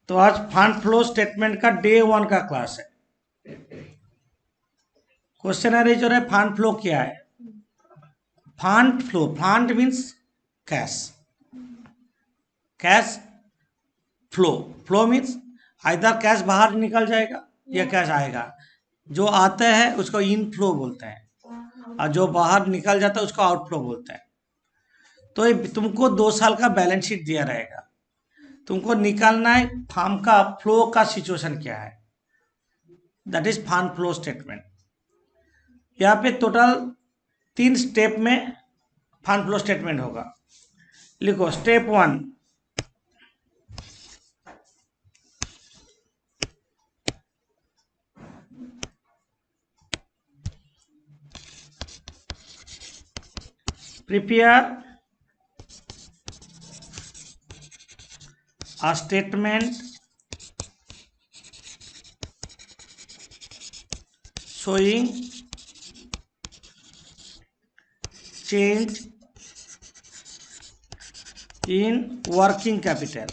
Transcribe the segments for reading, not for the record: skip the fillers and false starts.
तो आज fund flow statement का डे 1 का क्लास है। क्वेश्चन अरेज हो रहा है फंड फ्लो क्या है। Fund flow, fund means cash, cash flow, flow means either cash बाहर निकल जाएगा या कैश आएगा। जो आता है उसको इनफ्लो बोलते हैं और जो बाहर निकल जाता है उसको आउटफ्लो बोलते हैं। तो तुमको 2 साल का बैलेंस शीट दिया रहेगा, तुमको निकालना है फर्म का फ्लो का सिचुएशन क्या है, that is fund flow statement. यहाँ पे टोटल 3 स्टेप में फंड फ्लो स्टेटमेंट होगा। लिखो step 1, prepare a statement showing change in working capital.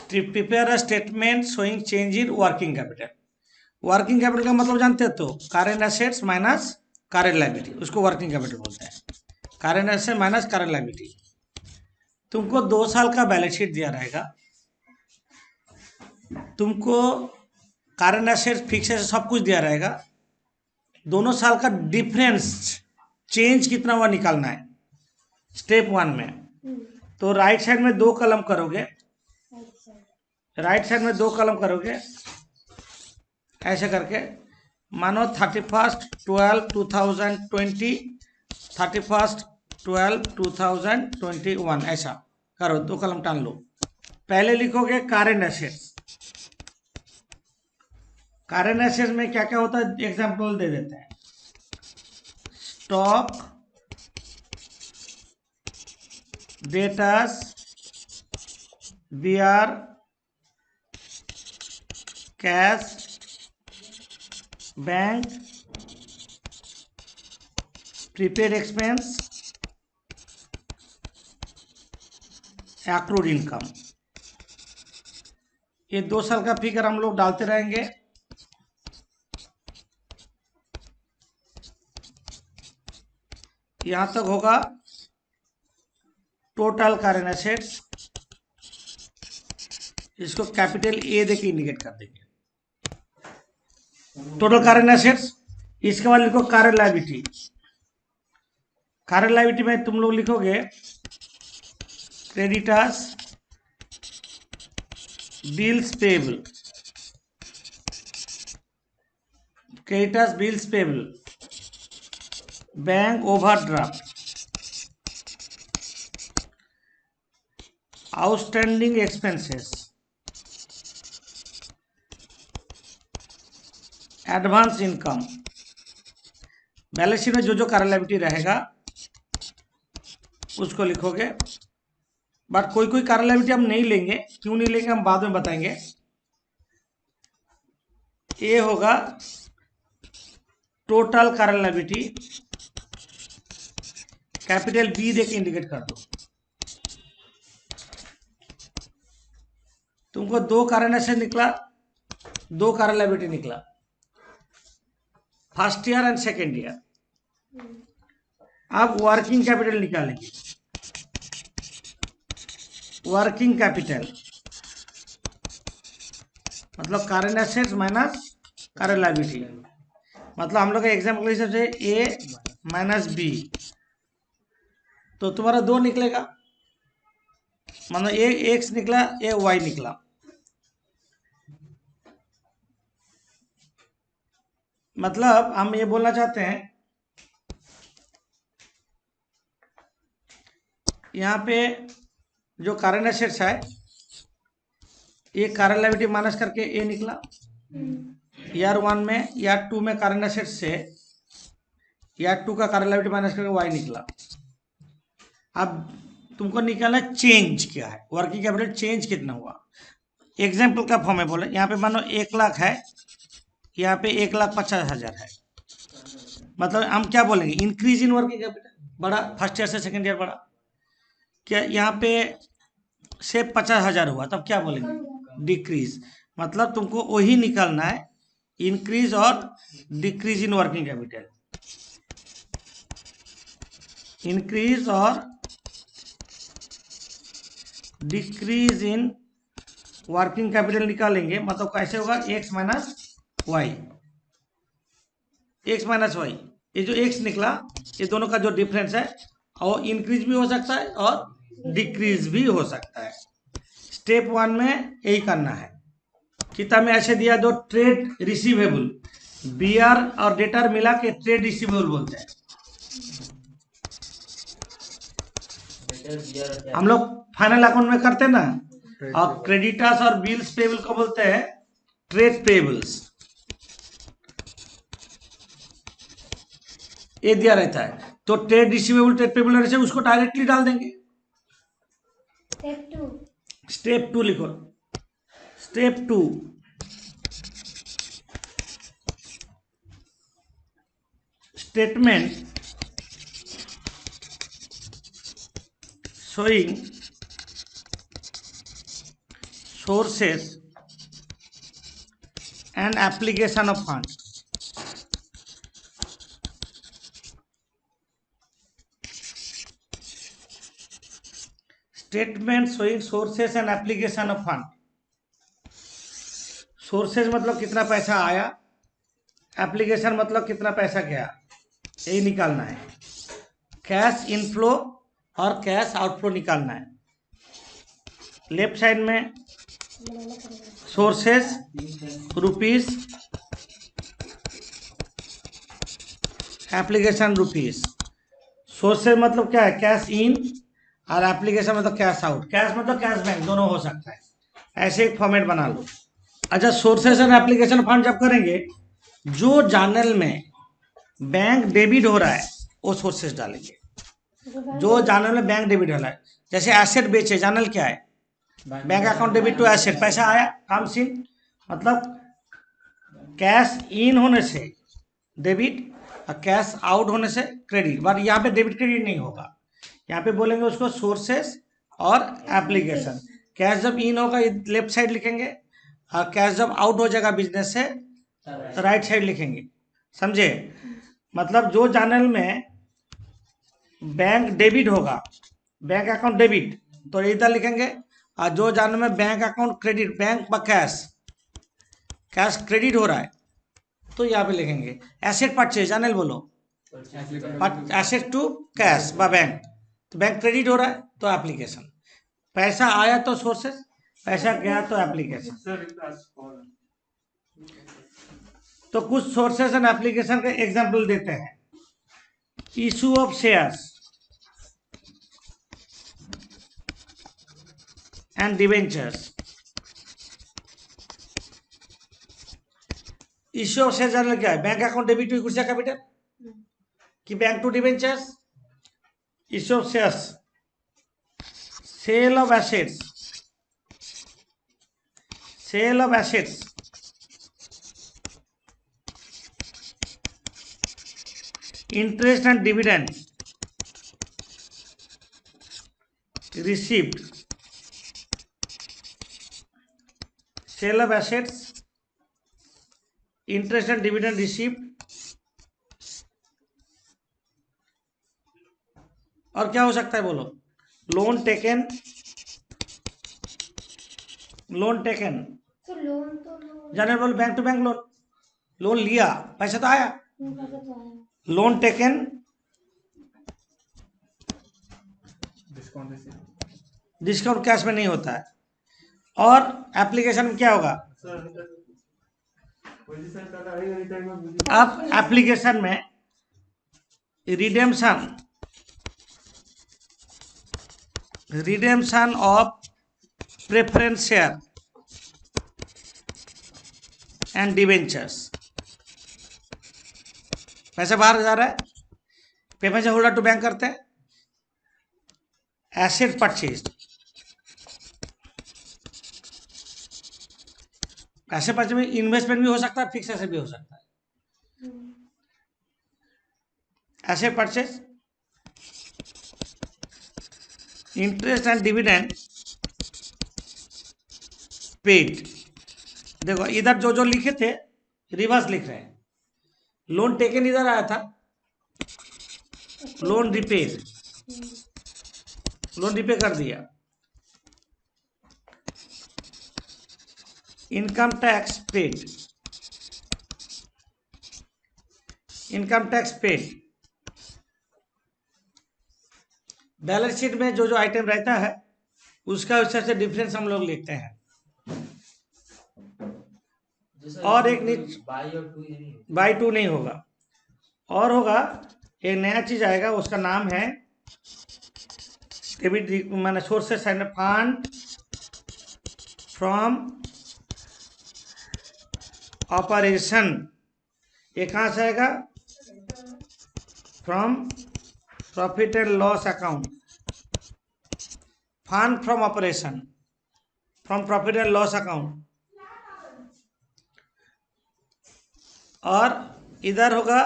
Prepare a statement showing change in working capital. Working capital का मतलब जानते हो तो current assets minus current liability, उसको वर्किंग कैपिटल बोलते हैं। Current asset minus current liability. तुमको 2 साल का बैलेंस शीट दिया रहेगा, तुमको करेंट एसेट फिक्स एसेट सब कुछ दिया रहेगा, दोनों साल का डिफरेंस चेंज कितना हुआ निकालना है स्टेप 1 में। तो राइट साइड में 2 कॉलम करोगे, राइट साइड में 2 कॉलम करोगे ऐसे करके, मानो 31/12/2020, 31/12/2021 ऐसा करो, 2 कॉलम टान लो। पहले लिखोगे करेंट एसेट्स। करेंट एसेट्स में क्या क्या होता है एग्जांपल दे देते हैं। Stock, debtors, BR, cash, bank, prepaid expense, accrued income. ये 2 साल का फिगर हम लोग डालते रहेंगे। यहां तक होगा टोटल करेंट एसेट्स, इसको कैपिटल ए देके इंडिकेट कर देंगे, टोटल करेंट एसेट्स। इसके बाद लिखो करेंट लायबिलिटी। करेंट लायबिलिटी में तुम लोग लिखोगे creditors, bills payable, creditors bills payable, bank overdraft, outstanding expenses, advance income. Balance sheet में जो जो करेंट लायबिलिटी रहेगा उसको लिखोगे, बट कोई कोई करेंट लायबिलिटी हम नहीं लेंगे, क्यों नहीं लेंगे हम बाद में बताएंगे। ये होगा total current liability, capital B देके इंडिकेट कर दो। तुमको 2 करेंट एसेट निकला, 2 करेंट लायबिलिटी निकला, first year and second year. अब वर्किंग कैपिटल निकालेंगे। वर्किंग कैपिटल मतलब current assets minus current liability. मतलब हम लोग का एग्जाम्पल के हिसाब से ए माइनस बी, तो तुम्हारा 2 निकलेगा, मतलब ए एक्स निकला, ए वाई निकला। मतलब हम ये बोलना चाहते हैं यहाँ पे जो करेंट एसेट्स है ये करेंट लायबिलिटी माइनस करके ए निकला, ईयर 1 में, ईयर 2 में करेंट एसेट्स से ईयर 2 का करेंट लायबिलिटी माइनस करके वाई निकला। अब तुमको निकालना चेंज क्या है, वर्किंग कैपिटल चेंज कितना हुआ। एग्जाम्पल का फॉर्म में बोले, यहाँ पे मानो 1 लाख है, यहाँ पे 1,50,000 है, मतलब हम क्या बोलेंगे, इंक्रीज इन वर्किंग कैपिटल बढ़ा, फर्स्ट ईयर से सेकेंड ईयर बढ़ा। क्या यहाँ पे से 50,000 हुआ, तब क्या बोलेंगे, डिक्रीज। मतलब तुमको वही निकालना है, इंक्रीज और decrease in working capital. Increase और डिक्रीज इन वर्किंग कैपिटल निकालेंगे, मतलब कैसे होगा, X minus Y, X minus Y, ये जो एक्स निकला, ये दोनों का जो डिफरेंस है, और इंक्रीज भी हो सकता है और डिक्रीज भी हो सकता है। स्टेप 1 में यही करना है। किताब में ऐसे दिया, दो ट्रेड रिसीवेबल, बीआर और डेटर मिला के ट्रेड रिसीवेबल बोलते हैं। हम लोग फाइनल अकाउंट में करते हैं ना, और क्रेडिटर्स और बिल्स पेबल को बोलते हैं ट्रेड पेबल्स। ये दिया रहता है, तो ट्रेड रिसीवेबल ट्रेड पेबल रहते हैं, उसको डायरेक्टली डाल देंगे। स्टेप 2 लिखो। Step 2, statement showing sources and application of funds. Statement showing sources and application of fund. Sources मतलब कितना पैसा आया, एप्लीकेशन मतलब कितना पैसा गया, यही निकालना है। कैश इनफ्लो और कैश आउटफ्लो निकालना है। लेफ्ट साइड में sources rupees, application rupees. Sources मतलब क्या है, कैश इन, और एप्लीकेशन मतलब कैश आउट। कैश मतलब कैश बैंक, दोनों हो सकता है, ऐसे एक फॉर्मेट बना लो। अच्छा, सोर्सेज एंड एप्लीकेशन फंड जब करेंगे, जो जर्नल में बैंक डेबिट हो रहा है वो सोर्सेज डालेंगे। जो जर्नल में बैंक डेबिट हो रहा है, जैसे एसेट बेचे, जर्नल क्या है, bank account debit to asset, पैसा आया, कम्स इन, मतलब कैश इन होने से डेबिट और कैश आउट होने से क्रेडिट। बट यहाँ पे डेबिट क्रेडिट नहीं होगा, यहाँ पे बोलेंगे उसको सोर्सेस और एप्लीकेशन। कैश जब इन होगा लेफ्ट साइड लिखेंगे, और कैश जब आउट हो जाएगा बिजनेस से राइट साइड लिखेंगे, समझे। मतलब जो चैनल में बैंक डेबिट होगा, बैंक अकाउंट डेबिट, तो इधर लिखेंगे, और जो चैनल में बैंक अकाउंट क्रेडिट, बैंक व कैश, कैश क्रेडिट हो रहा है, तो यहाँ पे लिखेंगे एसेट परचेज, चैनल बोलो, एसेट टू कैश व बैंक, तो बैंक क्रेडिट हो रहा है तो एप्लीकेशन, पैसा आया तो सोर्सेस, पैसा गया तो एप्लीकेशन। तो कुछ सोर्सेस एंड एप्लीकेशन के एग्जांपल देते हैं। Issue of shares and debentures. Issue of share journal क्या है, bank account debit to equity capital कि bank to debentures. Issue of shares, sale of assets, sale of assets, interest and dividends received, sale of assets, interest and dividend received। और क्या हो सकता है बोलो, loan taken, loan taken, जाने बोल bank to bank loan, loan लिया, पैसा तो आया, लोन टेकन, डिस्काउंट कैश में नहीं होता है। और एप्लीकेशन में क्या होगा, अब एप्लीकेशन में redemption, redemption of preference share and debentures. पैसा बाहर जा रहा है, पेमेंट होल्डर टू बैंक करते हैं। एसेट परचेज, ऐसे परचेज में इन्वेस्टमेंट भी हो सकता है, फिक्स एसेट भी हो सकता है। Asset purchase, interest and dividend paid. देखो इधर जो जो लिखे थे रिवर्स लिख रहे हैं। लोन टेकन इधर आया था, लोन रिपेड, लोन रिपे कर दिया। Income tax paid, income tax paid. Balance sheet में जो जो आइटम रहता है उसका हिसाब से डिफरेंस हम लोग लिखते हैं। और एक बाई टू नहीं होगा, और होगा एक नया चीज आएगा, उसका नाम है डेबिट, मैंने sources end fund from operation. ये कहाँ से आएगा? From profit and loss account, fund from operation, from profit and loss account. और इधर होगा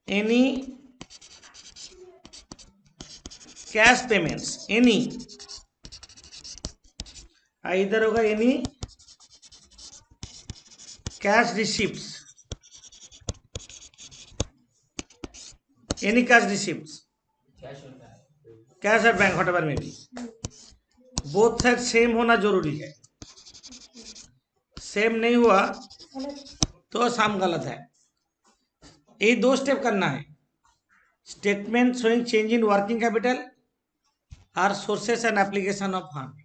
एनी कैश पेमेंट्स, एनी, इधर होगा any cash receipts, any cash receipts, cash at bank whatever में भी। बोथ साइड सेम होना जरूरी है, सेम नहीं हुआ तो सम गलत है। ये दो स्टेप करना है, statement showing change in working capital और sources and application of fund,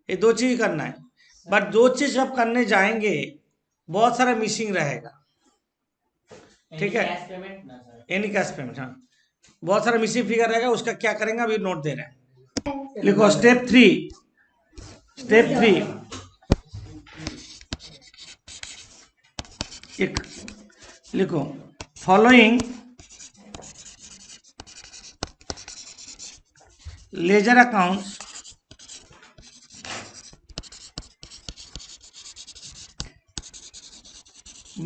ये दो चीज करना है। बट दो चीज जब करने जाएंगे बहुत सारा मिसिंग रहेगा, ठीक है? एनी कैश पेमेंट, हाँ, बहुत सारा मिसिंग फिगर रहेगा, उसका क्या करेंगे अभी नोट दे रहे हैं। लिखो स्टेप थ्री, स्टेप थ्री, एक लिखो following ledger accounts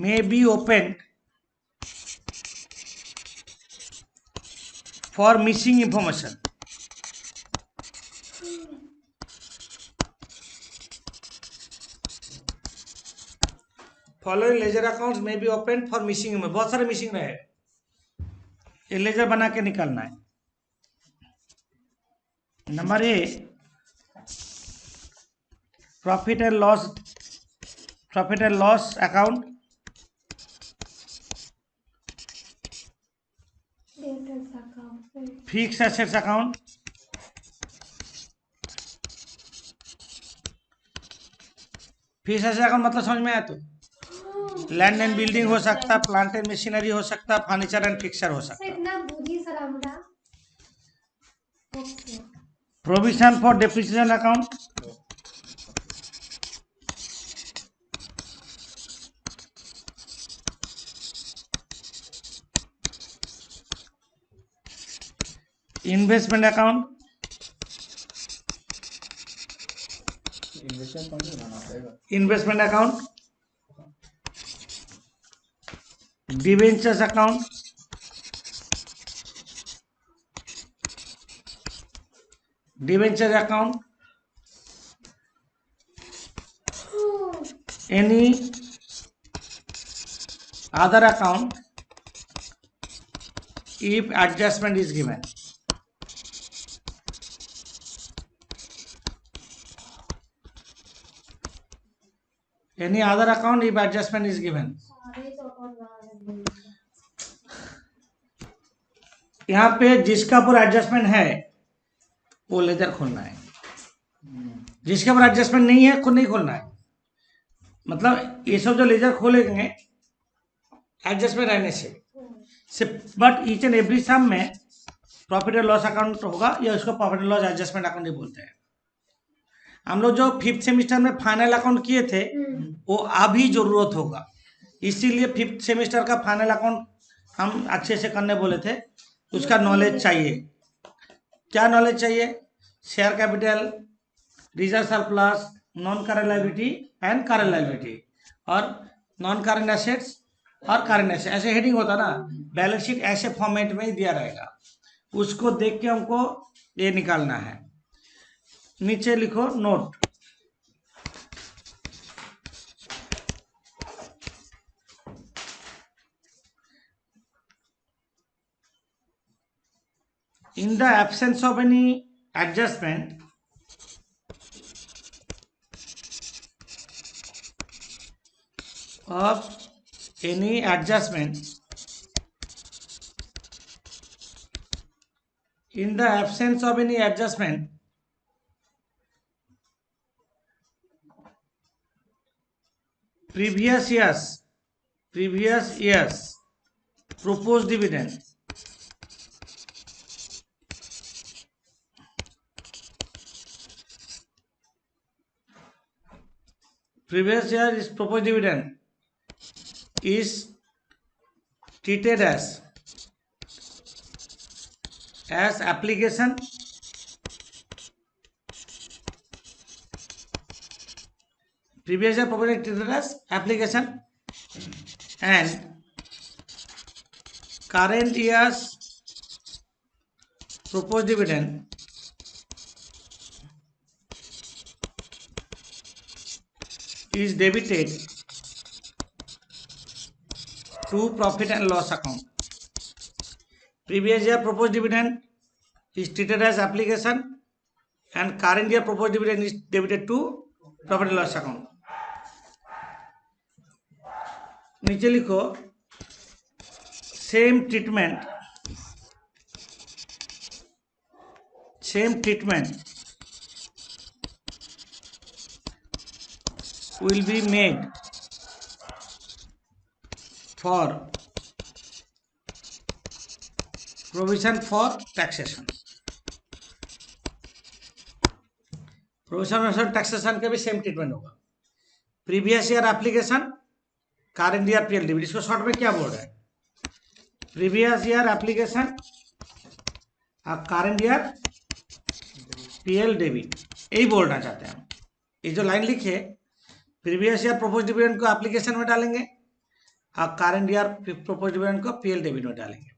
may be opened for missing information. Following ledger accounts may be opened for missing information. बहुत सारे मिसिंग रहे, ये लेजर बना के निकालना है। Number A, profit and loss, profit and loss account, fix assets account, fix asset account मतलब समझ में आया? तो लैंड एंड बिल्डिंग हो सकता, प्लांट एंड मशीनरी हो सकता, फर्नीचर एंड फिक्सचर हो सकता। Provision for depreciation account, investment account, investment account, debentures account, debenture account, any other account if adjustment is given. Any other account if adjustment is given. यहाँ पे जिसका पर adjustment है वो लेजर खोलना है, जिसके पर एडजस्टमेंट नहीं है खुद नहीं खोलना है। मतलब ये सब जो लेजर खोलेंगे एडजस्टमेंट रहने से but each and every sum में प्रॉफिट एंड लॉस अकाउंट होगा, या उसको profit and loss adjustment account ही बोलते हैं। हम लोग जो 5th सेमेस्टर में फाइनल अकाउंट किए थे वो अभी जरूरत होगा, इसीलिए 5th सेमेस्टर का फाइनल अकाउंट हम अच्छे से करने बोले थे। उसका नॉलेज चाहिए। क्या नॉलेज चाहिए? Share capital, reserve surplus, non current liability and current liability, और नॉन करंट एसेट्स और करंट ऐसे ऐसे हेडिंग होता ना, बैलेंस शीट ऐसे फॉर्मेट में ही दिया रहेगा, उसको देख के हमको ये निकालना है। नीचे लिखो note, in the absence of any adjustment, in the absence of any adjustment, previous years proposed dividend is treated as application previous year proposed treated as application, and current year's proposed dividend is debited to profit and loss account. Previous year proposed dividend is treated as application and current year proposed dividend is debited to profit and loss account. नीचे लिखो same treatment will be made for provision for taxation. Provision for taxation के भी same treatment होगा। Previous year application, current year PL debit, इसको short में क्या बोल रहे हैं? प्रीवियस ईयर एप्लीकेशन और करंट ईयर पीएल डेबिट, यही बोलना चाहते हैं हम। ये जो लाइन लिखे, प्रीवियस ईयर प्रोपोज डिविडेंड को एप्लीकेशन में डालेंगे और करंट ईयर प्रोपोज डिविडेंड को पीएल डेबिट में डालेंगे।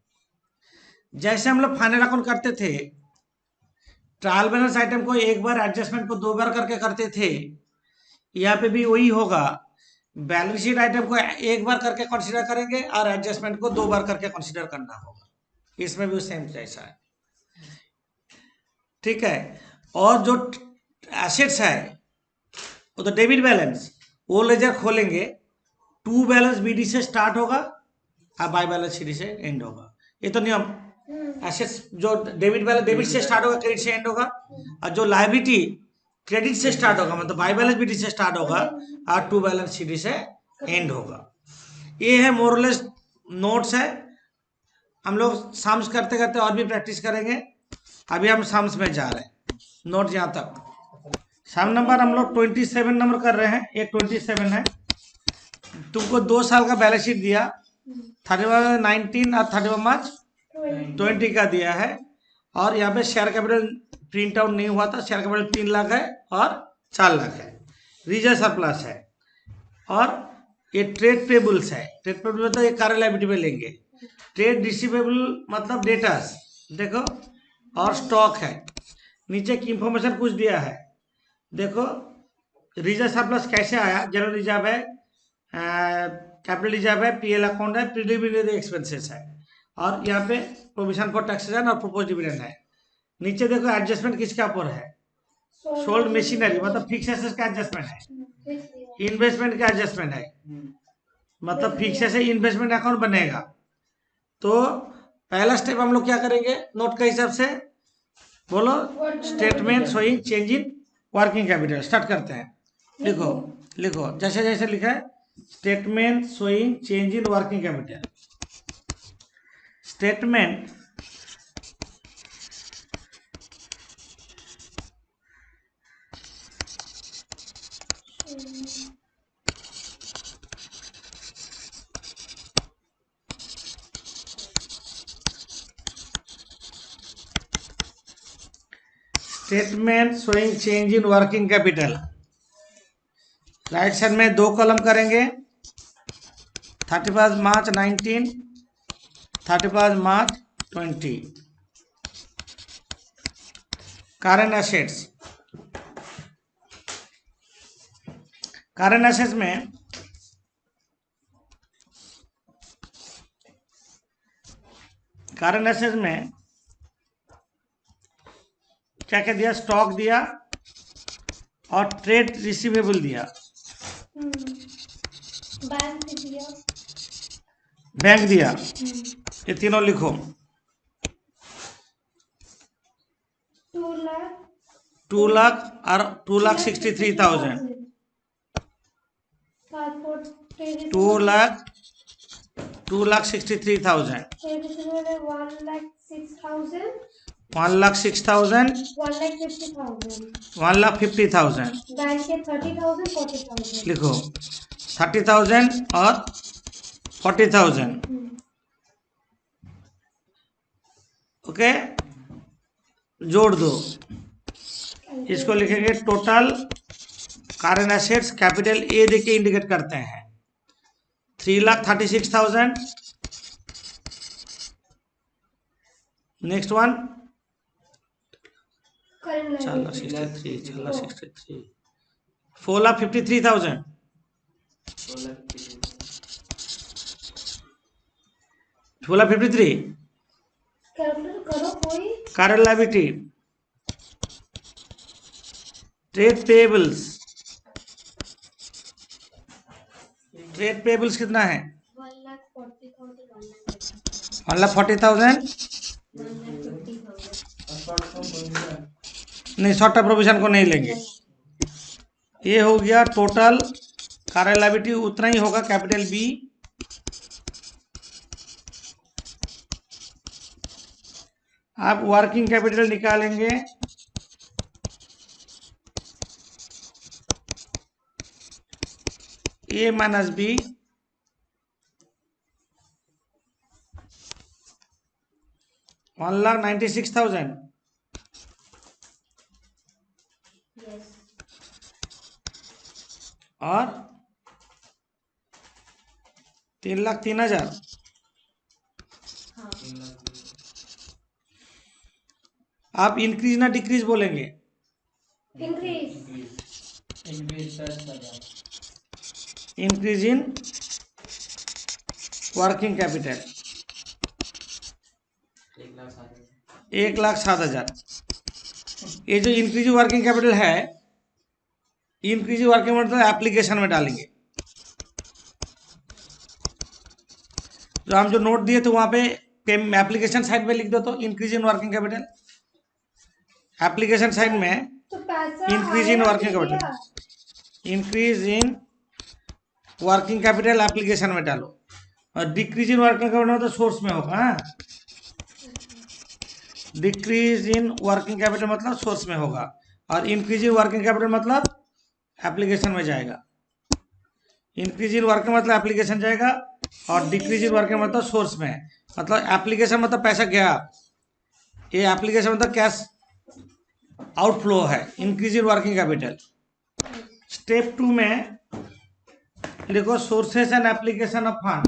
जैसे हम लोग फाइनल अकाउंट करते थे, ट्रायल बैलेंस आइटम को एक बार, एडजस्टमेंट को 2 बार करके करते थे, यहाँ पे भी वही होगा। बैलेंस शीट आइटम को एक बार करके कंसीडर करेंगे और एडजस्टमेंट को 2 बार करके कंसीडर करना होगा। इसमें भी सेम जैसा है, ठीक है। और जो एसेट्स है वो तो डेबिट बैलेंस, वो लेजर खोलेंगे, टू बैलेंस बीडी से स्टार्ट होगा और बाय बैलेंस सीडी से एंड होगा। ये तो नियम। एसेट्स जो डेबिट बैलेंस डेबिट से स्टार्ट होगा, क्रेडिट से एंड होगा, और जो लायबिलिटी क्रेडिट से स्टार्ट होगा, मतलब बाय बैलेंस बीडी से स्टार्ट होगा और टू बैलेंस सीडी से एंड होगा। ये है मोरलेस नोट्स है। हम लोग सम्स करते करते और भी प्रैक्टिस करेंगे। अभी हम सम्स में जा रहे हैं, नोट यहाँ तक। सम नंबर हम लोग 27 नंबर कर रहे हैं। ये 27 है। तुमको 2 साल का बैलेंस शीट दिया, 31 19 और 31 मार्च 20 का दिया है। और यहाँ पे शेयर कैपिटल प्रिंट आउट नहीं हुआ था। शेयर कैपिटल 3 लाख है और 4 लाख है। रिजर्व सरप्लस है। और ये ट्रेड पेबल्स है। ट्रेड पेबल मतलब ये करंट लायबिलिटी में लेंगे। ट्रेड रिसीवेबल मतलब डेटर्स, देखो, और स्टॉक है। नीचे की इंफॉर्मेशन कुछ दिया है, देखो। रिजर्व सरप्लस कैसे आया? जनरल रिजर्व है, कैपिटल रिजर्व है, पीएल अकाउंट है, प्रिलिमिनरी एक्सपेंसेस है, और यहाँ पे प्रोविजन फॉर टैक्सेशन और प्रोपोज डिविडेंड है। नीचे देखो एडजस्टमेंट किसका ऊपर है? सोल्ड मशीनरी मतलब फिक्स एसेट्स का एडजस्टमेंट है। इन्वेस्टमेंट का एडजस्टमेंट है, मतलब फिक्स एसेट इन्वेस्टमेंट अकाउंट बनेगा। तो पहला स्टेप हम लोग क्या करेंगे नोट के हिसाब से? बोलो, statement showing change in working capital. Start करते हैं। लिखो लिखो, जैसे जैसे लिखा है, statement showing change in working capital. Statement statement showing change in working capital. Right side में 2 कॉलम करेंगे, 31 मार्च 19, 31 मार्च 20। करंट एसेट्स, करंट एसेट्स में क्या क्या दिया? स्टॉक दिया और ट्रेड रिसीवेबल दिया, बैंक दिया। ये तीनों लिखो। 2 लाख और 2,63,000, 2,63,000, 1,06,000, 1,50,000 लिखो। 30,000 और 40,000। ओके, जोड़ दो। इसको लिखेंगे total current assets, capital A देके इंडिकेट करते हैं। 3,36,000। Next one 4,63, 4,53,000, 4,53। Current liability, trade payables, trade payables कितना है? 1,40,000। नहीं, शॉर्ट टर्म प्रोविजन को नहीं लेंगे। ये हो गया टोटल करंट लायबिलिटी, उतना ही होगा कैपिटल बी। आप वर्किंग कैपिटल निकालेंगे। ए माइनस बी, $1,96,000 और 3,03,000। आप इंक्रीज ना डिक्रीज बोलेंगे? Increase in working capital 1,07,000। ये जो इंक्रीज वर्किंग कैपिटल है, इंक्रीज वर्किंग कैपिटल एप्लीकेशन में डालेंगे। जो हम जो नोट दिए थे वहां पे एप्लीकेशन साइड में लिख दो। तो increase in working capital application side में increase in working capital, increase in working capital application में डालो। और डिक्रीज इन वर्किंग कैपिटल तो सोर्स में होगा। डिक्रीज इन वर्किंग कैपिटल मतलब सोर्स में होगा, और इंक्रीज इन वर्किंग कैपिटल मतलब एप्लीकेशन में जाएगा। इंक्रीज इन वर्किंग मतलब एप्लीकेशन जाएगा, और डिक्रीज इन वर्किंग मतलब सोर्स में। मतलब एप्लीकेशन मतलब पैसा गया, ये एप्लीकेशन मतलब कैश आउटफ्लो है। Increase in working capital. Step 2 में लिखो sources and application of fund.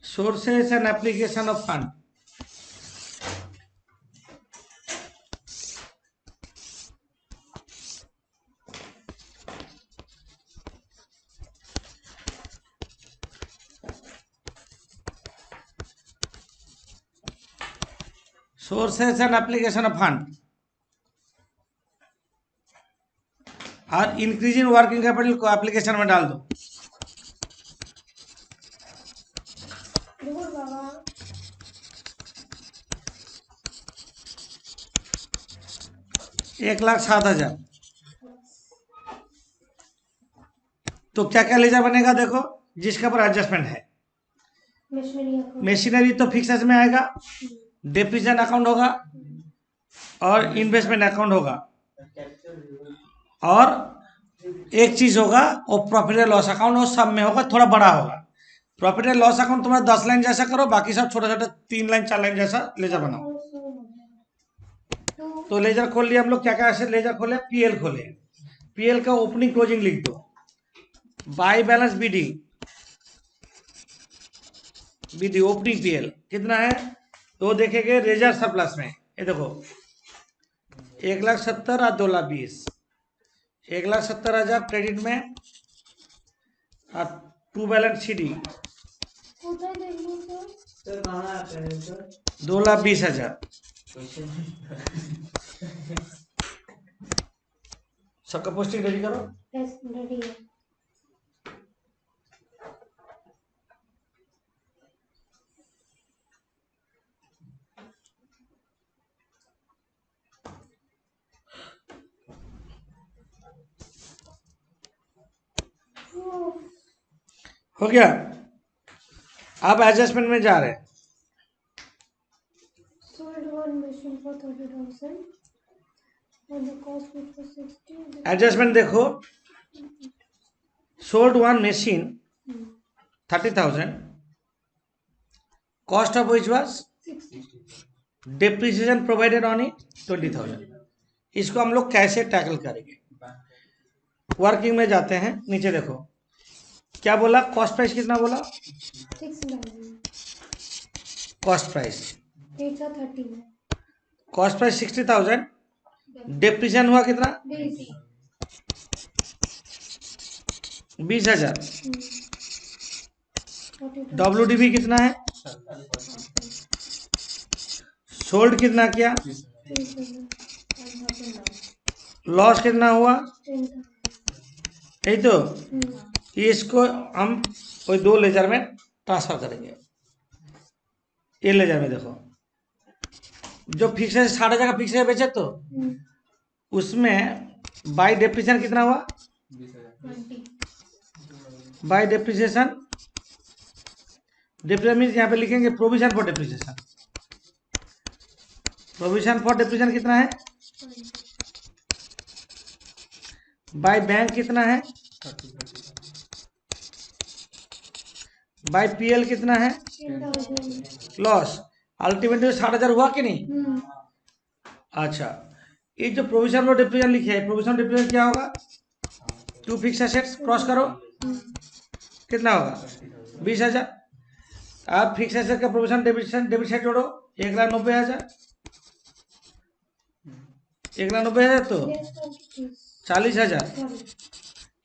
Sources and application of fund. Sources and application of fund और इंक्रीज इन वर्किंग कैपिटल को एप्लीकेशन में डाल दो। $1,07,000। तो क्या क्या लेजर बनेगा? देखो, जिसके ऊपर एडजस्टमेंट है। मशीनरी तो फिक्स में आएगा, डेप्रिसिएशन अकाउंट होगा और इन्वेस्टमेंट अकाउंट होगा, और एक चीज होगा वो प्रॉफिट एंड लॉस अकाउंट, वो सब में होगा, थोड़ा बड़ा होगा। प्रॉफिट एंड लॉस अकाउंट तुम्हारा 10 लाइन जैसा करो, बाकी सब छोटे छोटे 3 लाइन 4 लाइन जैसा लेजर बनाओ। तो लेजर खोल लिया हम लोग। क्या क्या ऐसे लेजर खोले? पीएल खोले। पीएल का ओपनिंग क्लोजिंग लिख दो। By balance BD, BD opening PL कितना है तो देखेंगे रेजर सरप्लस में। ये देखो 1,70,000 और 2,20,000, 1,70,000 क्रेडिट में और टू बैलेंस सीडी 2,20,000। सबका पोस्टिंग रेडी करो। रेडी है। हो गया। अब एडजस्टमेंट में जा रहे हैं। Sold one machine for 30,000 and the cost which was 60. Adjustment देखो, sold one machine 30,000, cost of which was 60. Depreciation provided on it 20,000। इसको हम लोग कैसे टैकल करेंगे? वर्किंग में जाते हैं, नीचे देखो क्या बोला, कॉस्ट प्राइस कितना बोला? 6,000. Cost price, It's a 30. Cost price 60,000, depreciation हुआ कितना? 20,000। WDV कितना है? सोल्ड कितना किया? लॉस कितना हुआ? यही तो। इसको हम कोई दो लेजर में ट्रांसफर करेंगे। ये लेजर में देखो, जो फिक्स है 60,000 का फिक्स है बेचे तो उसमें बाय डेप्रिसिएशन कितना हुआ? 20. बाय डेप्रिसिएशन, डेप्रिसिएशन मीन्स यहाँ पे लिखेंगे provision for depreciation. Provision for depreciation कितना है? बाय बैंक कितना है? बाय पीएल कितना है? 10,000. लॉस अल्टीमेटली 60,000 हुआ कि नहीं? अच्छा, ये जो प्रोविजन फॉर डेप्रिसिएशन लिखे है, प्रोविजन डेप्रिसिएशन क्या होगा? टू फिक्स एसेट्स क्रॉस करो, कितना होगा? 20,000। आप फिक्स एसेट का प्रोविजन डेबिट साइड जोड़ो, 1,90,000। 1,90,000 तो 40,000।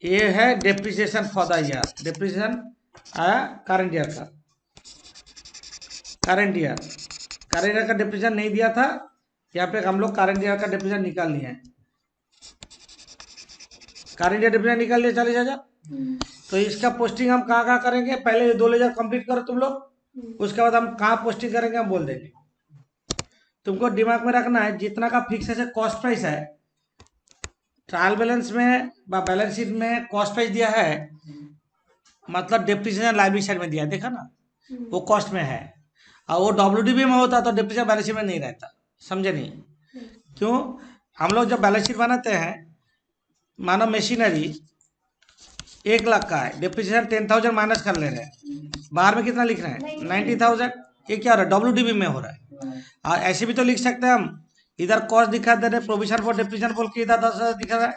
ये है depreciation for the year. Depreciation आया करंट ईयर का, करंट ईयर का डेप्रिसिएशन नहीं दिया था, यहाँ पे हम लोग करंट ईयर का डेप्रिसिएशन निकाल लिए हैं। करंट ईयर डेप्रिसिएशन निकाल लिए 40,000। तो इसका पोस्टिंग हम कहाँ कहाँ करेंगे? पहले ये 2 लेजर कंप्लीट करो तुम लोग, उसके बाद हम कहाँ पोस्टिंग करेंगे हम बोल देंगे। तुमको दिमाग में रखना है जितना का फिक्स है कॉस्ट प्राइस है, ट्रायल बैलेंस में बैलेंस शीट में कॉस्ट प्राइस दिया है, मतलब डेप्रिसिएशन लायबिलिटी साइड में दिया है, देखा ना, वो कॉस्ट में है। और वो WDV में होता तो डेप्रिसिएशन बैलेंस शीट में नहीं रहता, समझे नहीं? क्यों? हम लोग जब बैलेंस शीट बनाते हैं, मानो मशीनरी 1,00,000 का है, डेप्रिसिएशन 10,000 माइनस कर ले रहे हैं, बाहर में कितना लिख रहे हैं? 90,000। ये क्या हो रहा है? WDV में हो रहा है। और ऐसे भी तो लिख सकते हैं हम, इधर कॉस्ट दिखा दे रहे, प्रोविजन फॉर डेप्रिसिएशन बोल के इधर 10,000 दिखा रहा है,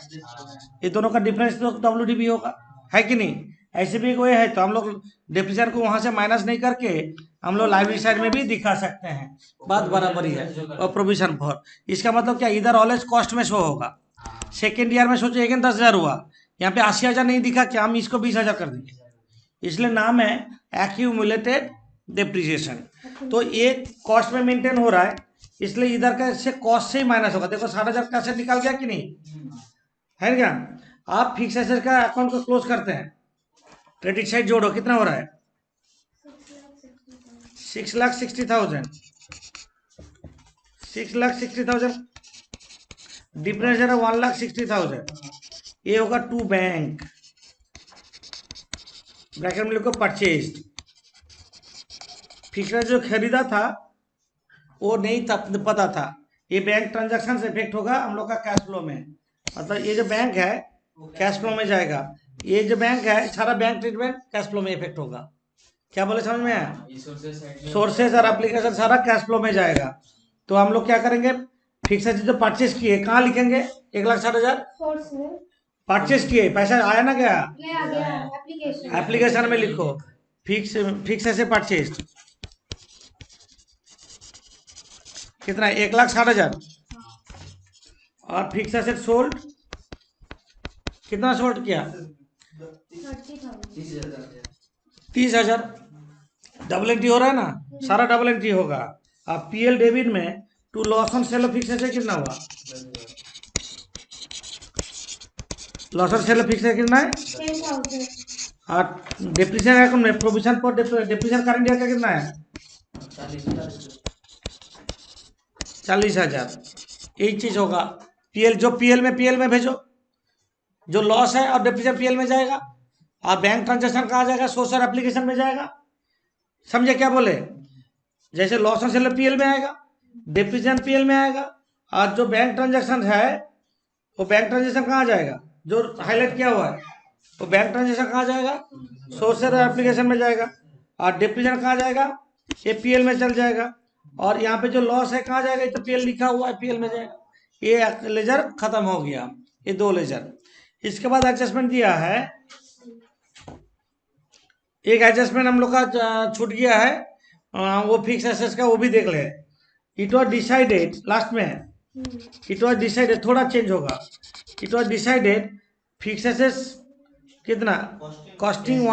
ये दोनों का डिफरेंस तो WDV होगा, है कि नहीं? ऐसे भी कोई है तो हम लोग डेप्रिसिएशन को वहां से माइनस नहीं करके हम लोग लायबिलिटी साइड में भी दिखा सकते हैं, बात बराबर ही है। और प्रोविजन फॉर, इसका मतलब क्या, इधर ऑलवेज कॉस्ट में शो होगा। सेकेंड ईयर में सोचो 10,000 हुआ, यहाँ पे 80,000 नहीं दिखा, क्या हम इसको 20,000 कर देंगे? इसलिए नाम है एक्यूमुलेटेड डेप्रिसिएशन। तो ये कॉस्ट में मेंटेन हो रहा है, इसलिए इधर का से कॉस्ट से ही माइनस होगा। देखो 60,000 का एसेट निकाल गया कि नहीं, है क्या? आप फिक्स एसेट का अकाउंट को क्लोज करते हैं, क्रेडिट साइड जोड़ो, कितना हो रहा है? 6,60,000। 6,60,000 डिफरेंस है 1,60,000। ये होगा टू बैंक, ब्रैकेट में लिखो परचेज। फिक्स जो खरीदा था वो नहीं था, पता था। ये बैंक ट्रांजैक्शन से इफेक्ट होगा हम लोग का कैश फ्लो में, मतलब ये जो बैंक है कैश फ्लो में जाएगा, ये जो बैंक है सारा बैंक ट्रीटमेंट कैश फ्लो में इफेक्ट होगा, क्या बोले, समझ में आया? रिसोर्सेज साइड में सोर्सेज और एप्लीकेशन सारा कैश फ्लो में जाएगा। तो हम लोग क्या करेंगे, फिक्स एसेट जो परचेज किए कहाँ लिखेंगे, 1,60,000 सोर्स में परचेज किए, पैसा आया ना गया, ले आ गया एप्लीकेशन। एप्लीकेशन में लिखो फिक्स एसेट परचेज कितना है, 1,60,000। और फिक्स एसेट सोल्ड कितना सोल्ड किया, 30,000। 30,000। डबल एंट्री हो रहा है ना, सारा डबल एंट्री होगा। अब पीएल डेबिट में to loss on sale of fixed asset कितना हुआ, loss on sale of fixed asset कितना है 10,000। और डेप्रिसिएशन अकाउंट में provision for depreciation current year का कितना है 40,000। यही चीज होगा। पीएल जो पीएल में भेजो, जो लॉस है और डेप्रिसिएशन पीएल में जाएगा, और बैंक ट्रांजेक्शन कहाँ जाएगा, सोर्स और एप्लीकेशन में जाएगा। समझे क्या बोले, जैसे लॉस ऑन सेल पीएल में आएगा, डेप्रिसिएशन पीएल में आएगा, और जो बैंक ट्रांजेक्शन है वो बैंक ट्रांजेक्शन कहाँ जाएगा, जो हाईलाइट किया हुआ है वो बैंक ट्रांजेक्शन कहाँ जाएगा, सोर्स और एप्लीकेशन में जाएगा। और डेप्रिसिएशन कहाँ जाएगा, ये पीएल में चल जाएगा। और यहाँ पे जो लॉस है कहाँ जाएगा, ये तो पीएल लिखा हुआ है, पीएल में जाएगा। ये लेजर खत्म हो गया, ये 2 लेजर। इसके बाद एडजस्टमेंट दिया है, एक एडजस्टमेंट हम लोग का छूट गया है, वो फिक्स एसेट्स का, वो भी देख ले। इट वॉज डिसाइडेड, लास्ट में इट वॉज डिसाइडेड, थोड़ा चेंज होगा। It was decided fix assets कितना, कॉस्टिंग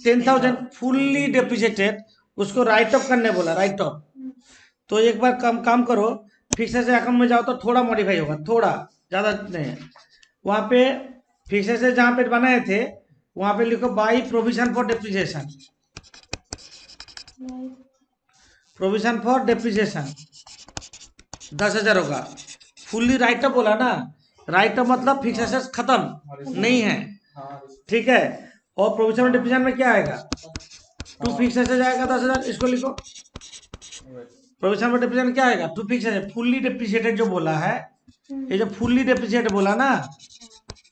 10,000 फुल्ली डेप्रिसिएटेड, उसको राइट ऑफ करने बोला, राइट ऑफ। तो एक बार काम करो, फिक्स एसेट अकाउंट में जाओ तो थोड़ा मॉडिफाई होगा, थोड़ा, ज़्यादा नहीं है। वहाँ पे फिक्स एसेट जहाँ पे बनाए थे वहाँ पे लिखो by provision for depreciation, provision for depreciation 10,000 होगा। फुल्ली राइट ऑफ बोला ना, राइट ऑफ मतलब फिक्स एसेट खत्म नहीं है, ठीक है। और प्रोविजन फॉर डेप्रिसिएशन में क्या आएगा, टू फिक्स एसेट आएगा 10,000, इसको लिखो। प्रोविजन फॉर डेप्रिसिएशन क्या आएगा, to fixed asset, fully depreciated जो बोला है, ये जो फुल्ली डेप्रिसिएटेड बोला ना,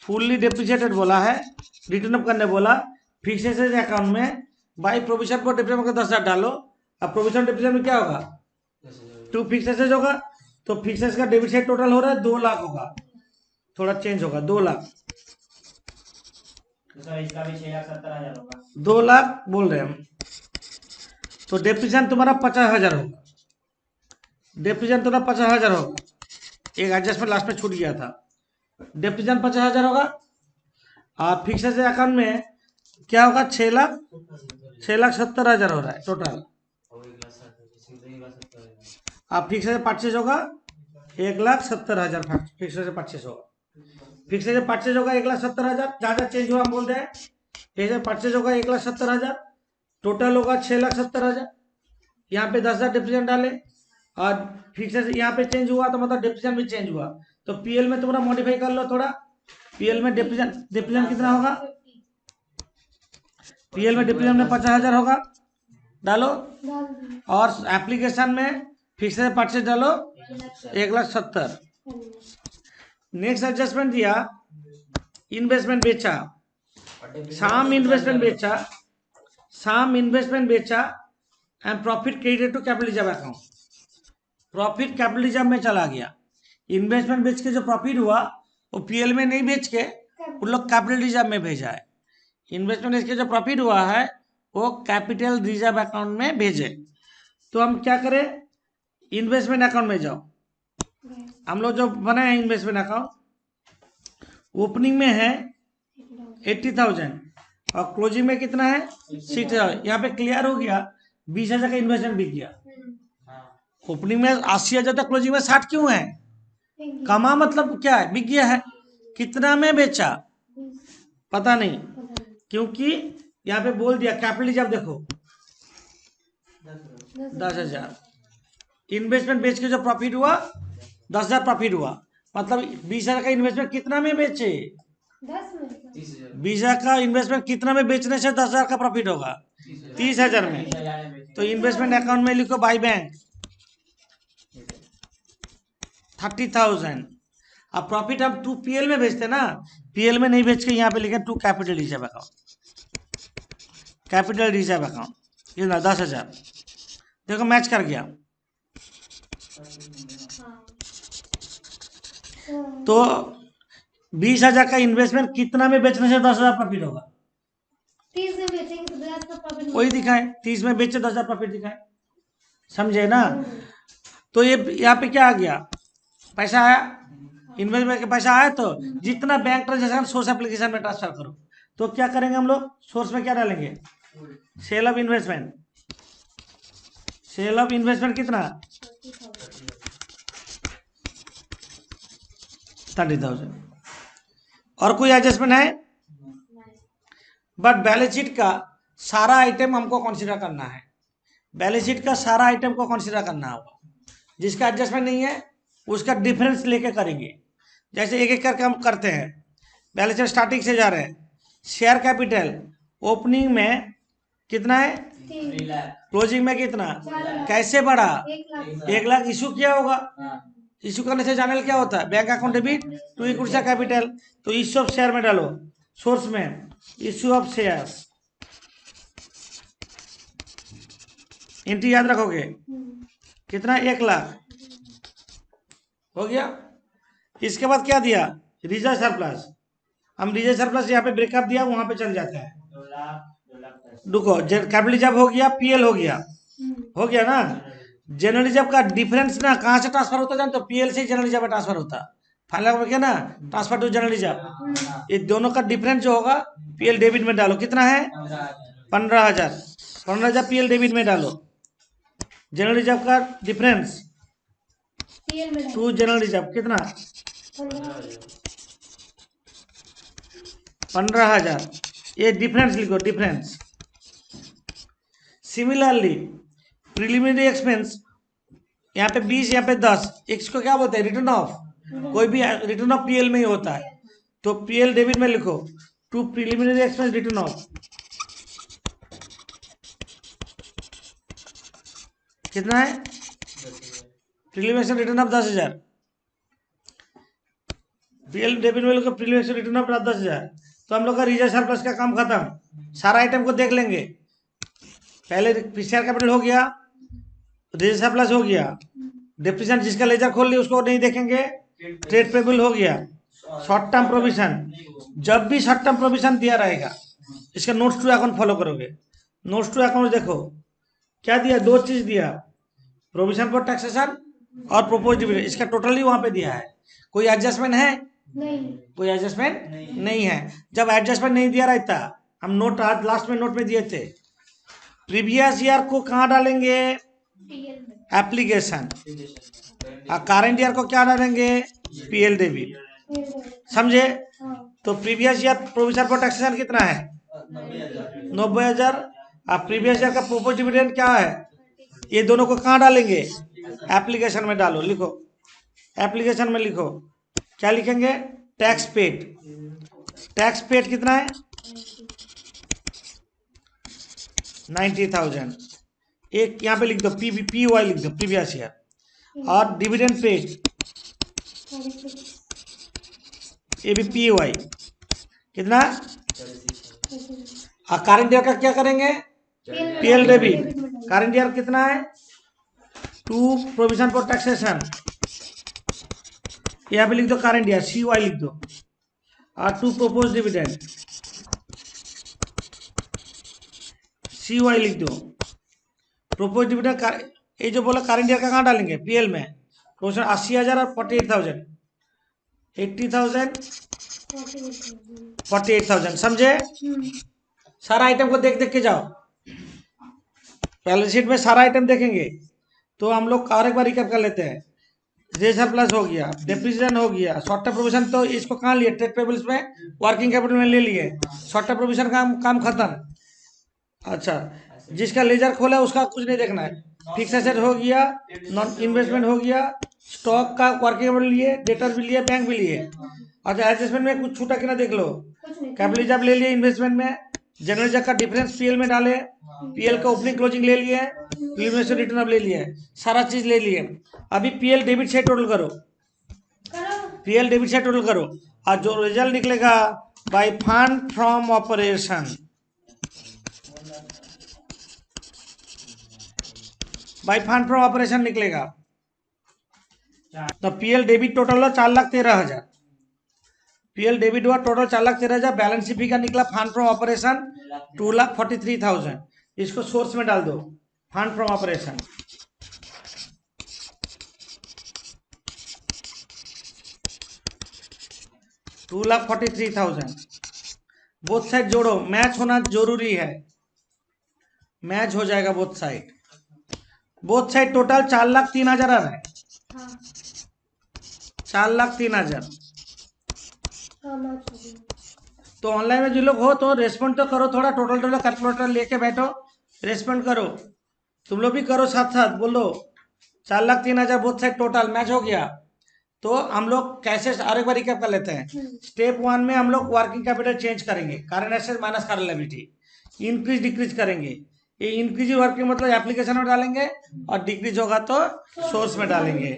फुल्ली डेप्रिसिएटेड बोला है, रिटर्न अप करने बोला, फिक्स एसेट अकाउंट में बाई प्रोविजन फॉर डेप्रिसिएशन का 10,000 डालो। अब प्रोविजन डेप्रिसिएशन में क्या होगा, टू फिक्स एसेट होगा, तो फिक्स एसेट का डेबिट साइड टोटल हो रहा है 2 लाख होगा, थोड़ा चेंज होगा, 2 लाख, इसका भी 6,70,000 होगा, 2 लाख बोल रहे हैं हम। तो डेप्रिसिएशन तुम्हारा 50,000 होगा, डेप्रिसिएशन तुम्हारा 50,000 होगा। एक एडजस्टमेंट लास्ट में छूट गया था, डेप्रिसिएशन 50,000 होगा। और फिक्स एसेट अकाउंट में क्या होगा, 6,70,000 हो रहा है टोटल। आप फिक्स एसेट परचेज होगा 1,70,000, फिक्स एसेट परचेज होगा, फिक्स एसेट परचेज होगा 1,70,000, जहाँ चेंज हुआ हम बोलते हैं, फिक्स एसेट परचेज होगा 1,70,000, टोटल होगा 6,70,000। यहाँ पे 10,000 डेप्रिसिएशन डाले, और फिक्स एसेट यहाँ पे चेंज हुआ तो मतलब डेप्रिसिएशन भी चेंज हुआ। तो पीएल में तुम्हारा मॉडिफाई कर लो थोड़ा, पीएल में डेप्रिसिएशन कितना होगा, पीएल में डेप्रिसिएशन में 50,000 होगा, डालो। और एप्लीकेशन में फिक्स एसेट परचेज डालो 1,70,000। नेक्स्ट एडजस्टमेंट दिया, इन्वेस्टमेंट बेचा, साम इन्वेस्टमेंट बेचा and profit credited to capital reserve account, profit capital reserve में चला गया। इन्वेस्टमेंट बेच के जो प्रॉफिट हुआ वो पीएल में नहीं बेच के उन लोग कैपिटल रिजर्व में भेजा है। इन्वेस्टमेंट बेच के जो प्रॉफिट हुआ है वो कैपिटल रिजर्व अकाउंट में भेजे। तो हम क्या करें, इन्वेस्टमेंट अकाउंट में जाओ, हम लोग जो बनाए हैं इन्वेस्टमेंट अकाउंट, ओपनिंग में है 80,000 और क्लोजिंग में कितना है 60,000। यहाँ पे क्लियर हो गया 20,000 का इन्वेस्टमेंट बिक गया। ओपनिंग में 80,000 था, क्लोजिंग में 60 क्यों है, कमा मतलब क्या है, बिक गया है। कितना में बेचा पता नहीं, क्योंकि यहाँ पे बोल दिया कैपिटल रिजर्व, देखो 10,000 इन्वेस्टमेंट बेच के जो प्रॉफिट हुआ 10,000 प्रॉफिट हुआ, मतलब 20,000 का इन्वेस्टमेंट कितना में बेचे, 20,000 का इन्वेस्टमेंट कितना में बेचने से 10,000 का प्रॉफिट होगा, 30,000 में। तो इन्वेस्टमेंट अकाउंट में लिखो बाई बैंक 30,000। अब प्रॉफिट हम टू पीएल में बेचते ना, पीएल में नहीं बेच के यहाँ पे लिखे to capital reserve account, capital reserve account. कितना 10,000। देखो मैच कर गया। तो 20,000 का इन्वेस्टमेंट कितना में बेचने से 10,000 प्रॉफिट होगा? 30 में बेचेंगे तो 10 का प्रॉफिट वही दिखाए, 30 में बेचे 10,000 प्रॉफिट दिखाए। समझे ना? तो ये यहाँ पे क्या आ गया? पैसा आया, इन्वेस्टमेंट का पैसा आया। तो जितना बैंक ट्रांजेक्शन सोर्स एप्लीकेशन में ट्रांसफर करो। तो क्या करेंगे हम लोग? सोर्स में क्या डालेंगे? Sale of investment. Sale of investment कितना? 30,000। और कोई एडजस्टमेंट है? बट बैलेंस शीट का सारा आइटम हमको कंसीडर करना है। बैलेंस शीट का सारा आइटम को कंसीडर करना होगा। जिसका एडजस्टमेंट नहीं है उसका डिफरेंस लेके करेंगे। जैसे एक एक करके हम करते हैं। बैलेंस शीट स्टार्टिंग से जा रहे हैं। शेयर कैपिटल ओपनिंग में कितना है? 3 लाख। क्लोजिंग में कितना? 4 लाख। कैसे बढ़ा? 1 लाख। 1 लाख इशू किया होगा। हाँ। इशू करने से जानल क्या होता है? Bank account debit to equity capital. तो इशू ऑफ शेयर में डालो। सोर्स में इशू ऑफ शेयर्स एंट्री याद रखोगे। कितना? 1 लाख हो गया। इसके बाद क्या दिया? Reserve surplus. हम रिजर्व सरप्लस यहाँ पे ब्रेकअप दिया, वहां पे चल जाता है। 2 लाख 2 लाख 10। रुको, कैपिटल रिजर्व हो गया, पीएल हो गया। हो गया ना? जनरल रिजर्व का डिफरेंस ना कहाँ से ट्रांसफर होता है जानते हो? पीएल से जनरल रिजर्व में ट्रांसफर होता है। फाइनल में क्या ना, ट्रांसफर टू जनरल रिजर्व। ये दोनों का डिफरेंस जो होगा पीएल डेबिट में डालो। कितना है? 15,000। 15,000 पीएल डेबिट में डालो। जनरल रिजर्व का डिफरेंस पीएल में डालो। टू जनरल रिजर्व कितना? 15,000। ये डिफरेंस लिखो, डिफरेंस। सिमिलरली प्रिलिमिनरी एक्सपेंस यहाँ पे 20, यहाँ पे 10। इसको क्या बोलते हैं? Return of. कोई भी रिटर्न ऑफ पीएल में ही होता है। तो पीएल डेबिट में लिखो to preliminary expense written off. कितना है? Preliminary written off 10,000। PL debit में लिखो प्रिलिमिनरी रिटर्न ऑफ 10,000। तो हम लोग का रिजर्व सरप्लस का काम खत्म। सारा आइटम को देख लेंगे। पहले शेयर कैपिटल हो गया, रिजर्व सरप्लस हो गया, डिप्रिसिएशन जिसका लेजर खोल लिया उसको नहीं देखेंगे। ट्रेड पेबल हो गया, शॉर्ट टर्म प्रोविजन। जब भी शॉर्ट टर्म प्रोविजन दिया रहेगा इसका नोट्स टू अकाउंट फॉलो करोगे। नोट्स टू अकाउंट देखो क्या दिया? 2 चीज दिया, प्रोविजन फॉर टैक्सेशन और प्रोपोज डिविडेंड। इसका टोटली वहां पे दिया है। कोई एडजस्टमेंट है? नहीं। कोई एडजस्टमेंट नहीं है। जब एडजस्टमेंट नहीं दिया रहता, हम नोट आज लास्ट में नोट में दिए थे। प्रीवियस ईयर को कहाँ डालेंगे? पीएल में। एप्लीकेशन। और करंट ईयर को क्या डालेंगे? PL debit. समझे? हाँ। तो previous year provision for taxation कितना है? 90,000। और प्रीवियस ईयर का प्रोपोज डिविडेंड क्या है? ये दोनों को कहाँ डालेंगे? एप्लीकेशन में डालो। लिखो एप्लीकेशन में लिखो। क्या लिखेंगे? Tax paid. टैक्स पेड कितना है? 90,000। एक यहाँ पे लिख दो पी वाई लिख दो, प्रीवियस ईयर। और डिविडेंड पेड ये भी पी वाई कितना? और करंट ईयर का क्या करेंगे? PL debit. करंट ईयर कितना है? To provision for taxation. यहाँ पे लिख दो करंट ईयर, सी वाई लिख दो। और to propose dividend, C Y लिख दो। प्रोपोज डिविडेंड ये जो बोला करंट ईयर का कहाँ डालेंगे? पीएल में। प्रोविजन 80,000 और 48,000। 80,000 48,000। समझे? सारा आइटम को देख देख के जाओ। बैलेंस शीट में सारा आइटम देखेंगे। तो हम लोग और एक बार रिकैप कर लेते हैं। रिजर्व सरप्लस हो गया, डेप्रिसिएशन हो गया, शॉर्ट टर्म प्रोविजन तो इसको कहाँ लिए? ट्रेड पेबल्स में, वर्किंग कैपिटल में ले लिए। शॉर्ट टर्म प्रोविजन का काम खत्म। अच्छा, जिसका लेजर खोला उसका कुछ नहीं देखना है। फिक्स एसेट हो गया, नॉन इन्वेस्टमेंट हो गया, स्टॉक का वर्किंग कैपिटल लिए, डेटर भी लिए, बैंक भी लिए। अच्छा, एडजस्टमेंट में कुछ छूटा कि ना देख लो। कैपिटल रिजर्व ले लिए इन्वेस्टमेंट में, जनरल रिजर्व का डिफरेंस पीएल में डाले, पीएल का ओपनिंग क्लोजिंग ले लिए, प्रीलिमिनरी रिटर्न अब ले लिए, सारा चीज ले लिए। अभी पीएल डेबिट से टोटल करो। पीएल डेबिट से टोटल करो और जो रिजल्ट निकलेगा by fund from operation by fund from operation निकलेगा। तो पीएल डेबिट टोटल हुआ 4,13,000। पीएल डेबिट हुआ टोटल 4,13,000। बैलेंस शीट का निकला फंड फ्रॉम ऑपरेशन 2,43,000। इसको सोर्स में डाल दो, fund from operation. $2,43,000। Both side जोड़ो, मैच होना जरूरी है, मैच हो जाएगा both side. Both side total 4,03,000 आ रहा है। हाँ 4,03,000। हाँ मैच हो गया। तो ऑनलाइन में जो लोग हो तो रेस्पॉन्ड तो करो, थोड़ा टोटल कैलकुलेटर लेके बैठो, रेस्पॉन्ड करो। तुम लोग भी करो साथ साथ, बोलो 4,03,000 बोथ साइड टोटल मैच हो गया। तो हम लोग कैसे और एक बार रिकैप कर लेते हैं। स्टेप 1 में हम लोग वर्किंग कैपिटल चेंज करेंगे, current asset minus current liability, increase decrease करेंगे। ये इंक्रीज वर्किंग मतलब एप्लीकेशन में डालेंगे और डिक्रीज होगा तो सोर्स में डालेंगे।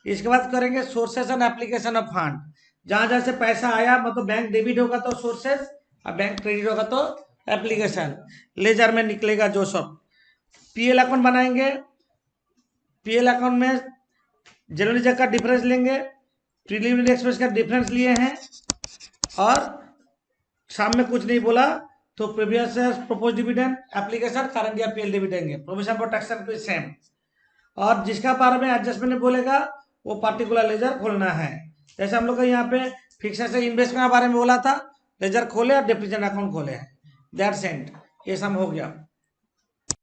इसके बाद करेंगे sources and application of fund. जहां जहां से पैसा आया मतलब बैंक डेबिट होगा तो सोर्सेस और बैंक क्रेडिट होगा तो एप्लीकेशन। लेजर में निकलेगा जो सब। पीएल अकाउंट बनाएंगे, पीएल अकाउंट में जनवरी चेक का डिफरेंस लेंगे, प्रीलिमिनरी एक्सपेंस का डिफरेंस लिए हैं, और शाम में कुछ नहीं बोला तो previous propose dividend application current year PL dividend, provision for taxation को सेम। और जिसका बारे में एडजस्टमेंट बोलेगा वो पर्टिकुलर लेजर खोलना है। जैसे हम लोग का यहाँ पे फिक्स से इन्वेस्टमेंट के बारे में बोला था, लेजर खोले और डिप्रीशिएशन अकाउंट खोले हैं, दैट्स एंड। ये सब हो गया।